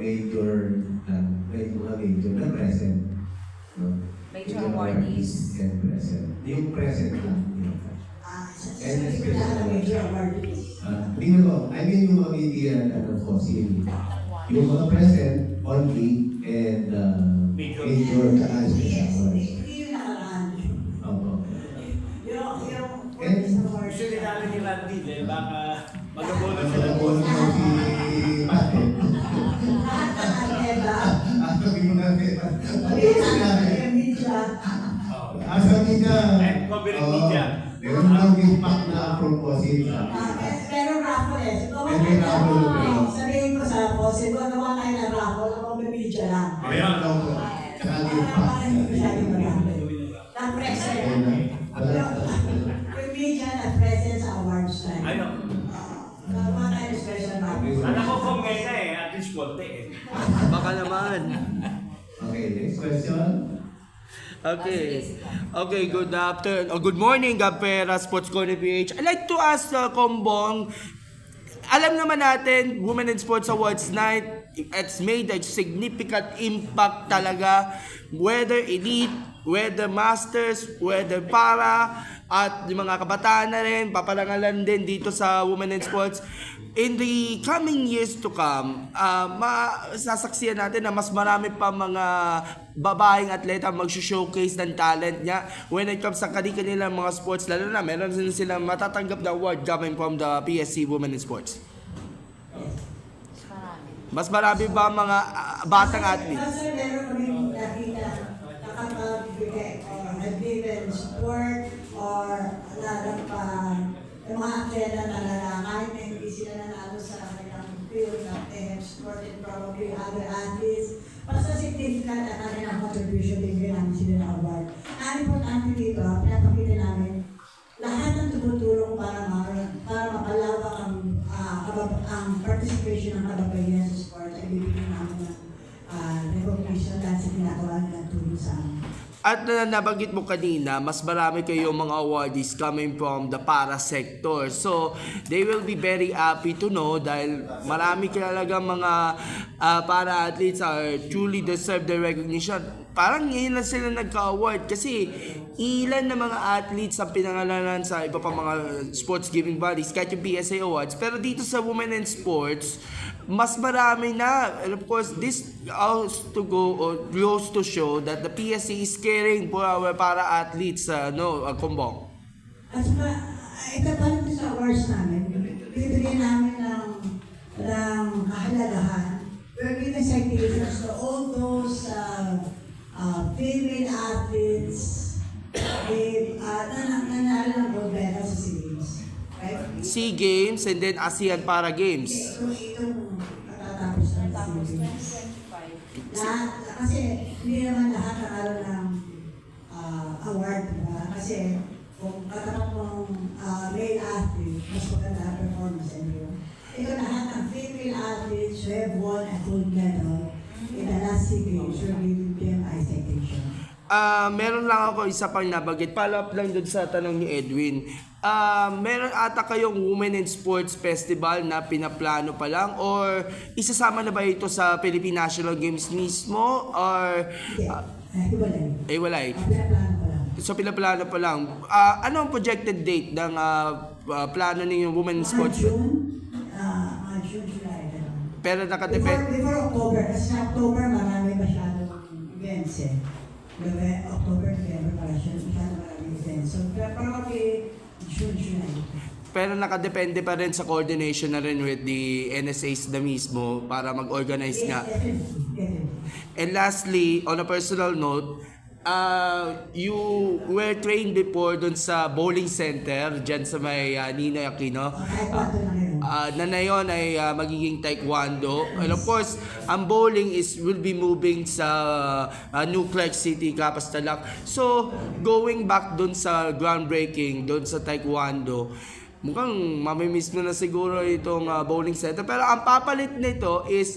major na present. No? Major awardees. And present. Yung present lang. And special major awardees. Tingnan ko, I mean yung mga media yung mga present only and major tsaka special awards. Hindi yung nakaraan. Opo. Yung And Gusto rin namin ni Randy, baka mag-abono sila. Mag-abono mo si Pate. lahat ng agenda. Sabi mo namin. Sabi niya. And covered media. Meron lang yung pack na proposal. Pero raffle eh. May raffle. Sabihin ko sa boss, gawa tayo ng raffle, ako media lang. Ayan. Tsaka Para yung pack. hindi masyadong marami. Na present. Yung media na present sa awards time. Ano? Gawa tayo ng special raffle. Anak ko kung ngayon na at least konti Baka naman. Okay, next question. Okay, good afternoon. Good morning, Gapera Sports Corner PH. I'd like to ask Kombong, alam naman natin, Women in Sports Awards Night, it's made a significant impact talaga, whether elite, whether masters, whether para, at yung mga kabataan na rin, paparangalan din dito sa Women in Sports. In the coming years to come, masasaksiyan natin na mas marami pa mga babaeng atleta mag-showcase ng talent niya when it comes sa kanilang mga sports, lalo na meron din silang matatanggap na award coming from the PSC Women in Sports. Mas marami ba mga batang athlete? Kasi meron kami nakita nakapagbigay or nag-given support or lalo pa yung mga atleta na lalaki na hindi sila nanalo sa kanilang field na they have supported probably other athletes. Basta significant at kanilang contribution bigyan namin sila ng award. Ang importante dito, pinapakita namin lahat ng tumutulong para mapalawak ang participation ng kababaihan sa sport ay bibigyan namin ng recognition dahil sa ginagawa nilang tulong sa amin. At nabanggit mo kanina, mas marami kayong mga awardees coming from the para sector. So, they will be very happy to know dahil marami talaga mga para athletes are truly deserve the recognition. Parang ngayon lang sila nagka-award kasi ilan na mga athletes ang pinangalanan sa iba pa mga sports giving bodies, kahit yung PSA Awards. Pero dito sa Women in Sports, mas marami na. And of course, this goes to show that the PSA is caring for our para-athletes, Kombong. At saka, ito pa rin sa awards namin, bibigyan namin ng kahalagahan. We're giving citations to all those female athletes nanalo ng gold medal sa SEA Games. Right? SEA Games and then ASEAN Para Games. Itong matatapos ng SEA Games. Kasi hindi naman lahat nakalo ng award, diba? Kasi kung katapat mong male athlete, mas maganda ang performance nyo. Ito lahat ng female athletes who have won a gold medal in the last SEA Games, we're giving them a citation. Meron lang ako isa pang nabagit. Follow up lang dun sa tanong ni Edwin. Meron ata kayong Women in Sports Festival na pinaplano pa lang or isasama na ba ito sa Philippine National Games mismo or Hindi, walay? pinaplano pa lang. So pinaplano pa lang. Ano ang projected date ng plano ninyo Women in Sports? June, July. Pero nakadepende. Before October, kasi sa October marami masyadong events eh. October, November, masyadong marami events. So probably June, July. Pero nakadepende pa rin sa coordination na rin with the NSAs na mismo para mag-organize nga. Definitely. And lastly, on a personal note, you were trained before dun sa bowling center dyan sa may Ninoy Aquino. Kahit wato na ngayon. Na ngayon ay magiging taekwondo. And of course, ang bowling will be moving sa New Clark City, Kapastalac. So, going back dun sa groundbreaking, dun sa taekwondo, mukhang mamimiss mo na siguro itong bowling center. Pero ang papalit nito is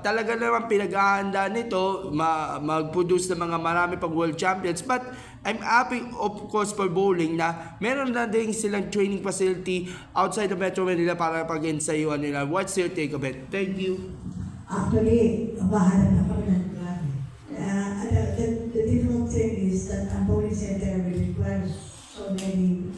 talaga naman pinag-aahanda nito mag-produce ng mga marami pang world champions. But I'm happy of course for bowling na meron na din silang training facility outside the Metro Manila para pag-ensayuan nila. What's your take of it? Thank you. Actually, bahala na kami ng plan. The difficult thing is that ang bowling center will require so many,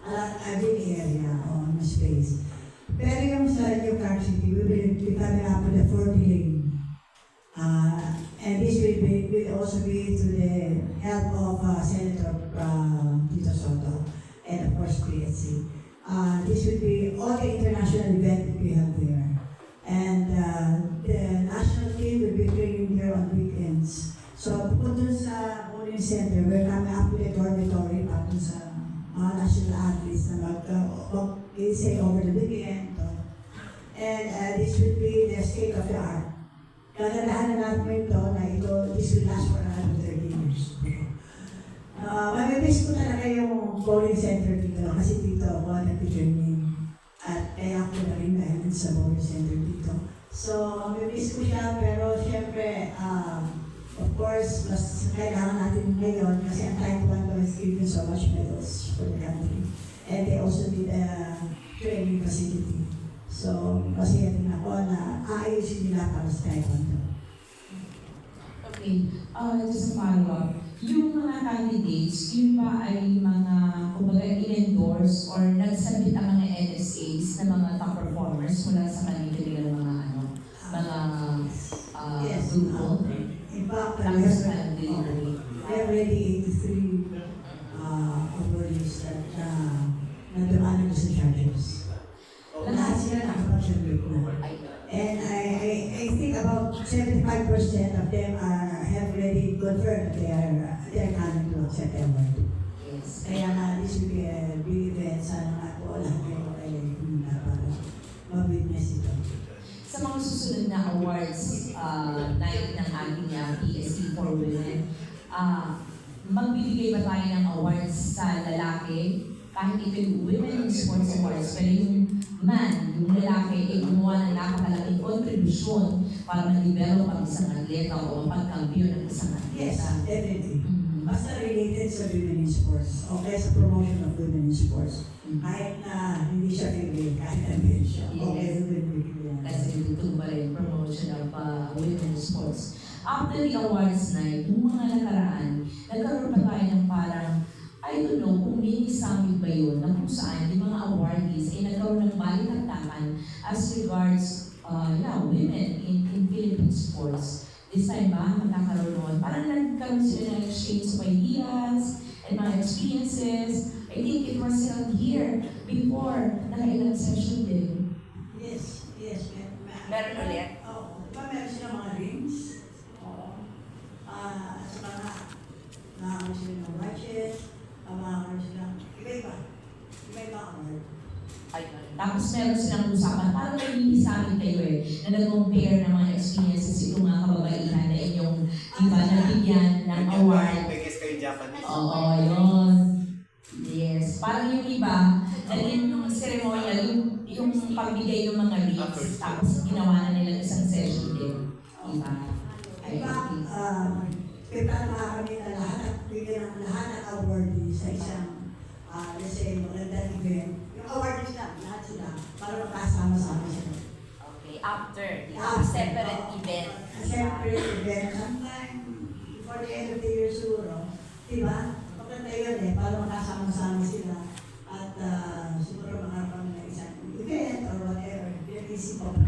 a big area on space. Pero yung sa New York City, we will be coming up with a 40 lane. And this will also be to the help of Senator Tito Soto and of course PSC. This will be all the international events that we have there. And the national team will be training there on weekends. So bukod dun sa bowling center, we're coming up with a dormitory para dun sa mga national athletes na mag-stay over the weekend. And this will be the state of the art. Gaganahan na natin this will last for another 30 years. Mamimiss ko talaga yung bowling center dito kasi dito ako nag-training at kaya ako na rin dahil sa bowling center dito. So, mamimiss ko siya pero syempre, of course, mas kailangan natin ngayon kasi ang Taekwondo has given so much medals for the country. And they also need a training facility. So, masaya din ako na aayusin nila para sa Taekwondo. Okay, just a follow-up. Yung mga candidates, yun ba ay mga, kumbaga, in-endorse or nagsabit ang mga NSAs na mga top performers mula sa kanilang mga grupo? In fact, Tapos na delivery. there are already 83 awardees that nadumaan sa judges. Lahat sila nakapag-submit na. And I think about 75% of them have already confirmed that they are coming to accept the award. Yes. Kaya na this will be a big event. Sana ako lahat kayo ay para mag-witness ito. Sa mga susunod na awards night ng ating PSC for Women, magbibigay ba tayo ng awards sa lalaki? Kahit ito yung Women in Sports Awards, pero yung man, yung lalaki, ay gumawa ng napakalaking kontribusyon para ma-develop ang isang atleta o pagkampiyon ng isang Yes, atleta. definitely. Mhm. Basta related sa women in sports o kaya sa promotion of women in sports. Kahit na hindi siya female, kahit na male siya. Okay, women will yan. Kasi tutug pa rin promotion of women in sports. After the awards night, yung mga nakaraan, nagkaroon pa tayo ng parang, I don't know kung mini summit ba yun, na kung saan yung mga awardees ay nagkaroon ng balitaktakan as regards women in Philippine sports. This time ba, magkakaroon nun? Parang nagkaroon sila ng exchange of ideas and mga experiences. I think it was held here before, nakailang session din. Yes, yes. Meron ulit? Oo. Meron sila mga rings. Oo. At saka nakakaroon sila ng watches. Makakaroon sila. Iba-iba. Iba-iba award. Tapos meron silang usapan, parang nag-iisamin kayo na nag-compare ng mga experiences itong mga kababaihan na inyong iba nabigyan ng award. Nag-guess kayo Japanese. Oo, yun. Yes. Parang yung iba, naging yung ceremonial, yung pagbigay ng mga rings, tapos ginawa na nila isang session din. Diba? In fact, prepare mga kami na lahat at bigyan ng lahat ng awardees sa isang, let's say, magandang event. Yung awardees lang, lahat sila, para magkasama-sama sila. Okay, after. Separate event. A separate event. Sometime before the end of the year siguro. Diba? Maganda yun para magkasama-sama sila. At siguro makakaroon ng isang event or whatever. Pinag-isip ko pa.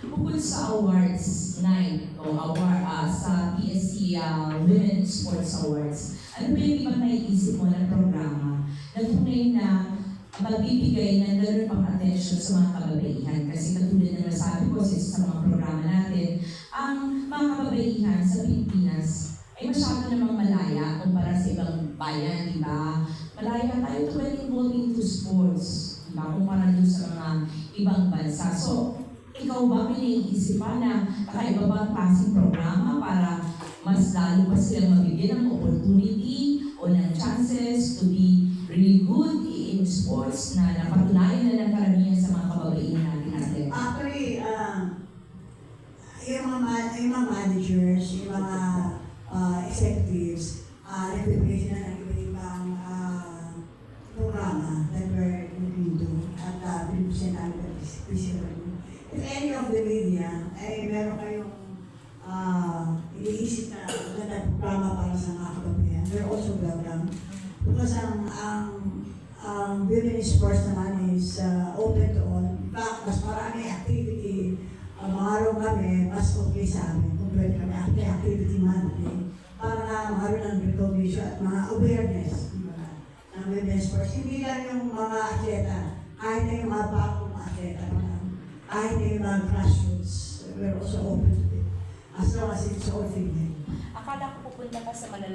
Bukod sa awards night o award sa PSC Women in Sports Awards, ano ba yung ibang naiisip mo ng programa na tunay na magbibigay ng gano'n pang attention sa mga kababaihan? Kasi katulad na nasabi ko sa mga programa natin, ang mga kababaihan sa Pilipinas ay masyado namang malaya kumpara sa ibang bayan, di ba? Malaya tayo to get involved into sports, di ba? Kumpara dun sa mga ibang bansa. So, ikaw ba may naiisip pa na kakaiba ba ang klaseng programa para mas lalo pa silang mabigyan ng opportunity o ng chances to be really good in sports na napatunayan na ng karamihan sa mga kababaihan natin? Actually, yung mga managers, yung mga executives, nag-prepare sila ng iba-ibang programa that we're looking to at pinupresent namin at if any of the media, ay meron kayong iniisip na programa para sa mga kababayan, they're also welcome. Because ang women in sports naman is open to all. In fact, mas marami activity, mga araw kami, mas okay sa amin kung pwede kami activity monthly para na magkaroon ng recognition at mga awareness ng women in sports. Hindi lang yung mga atleta, kahit na yung mga bagong atleta, kahit na yung mga grassroots, we're also open to it. As long as it's all female. Akala ko pupunta ka sa malalayong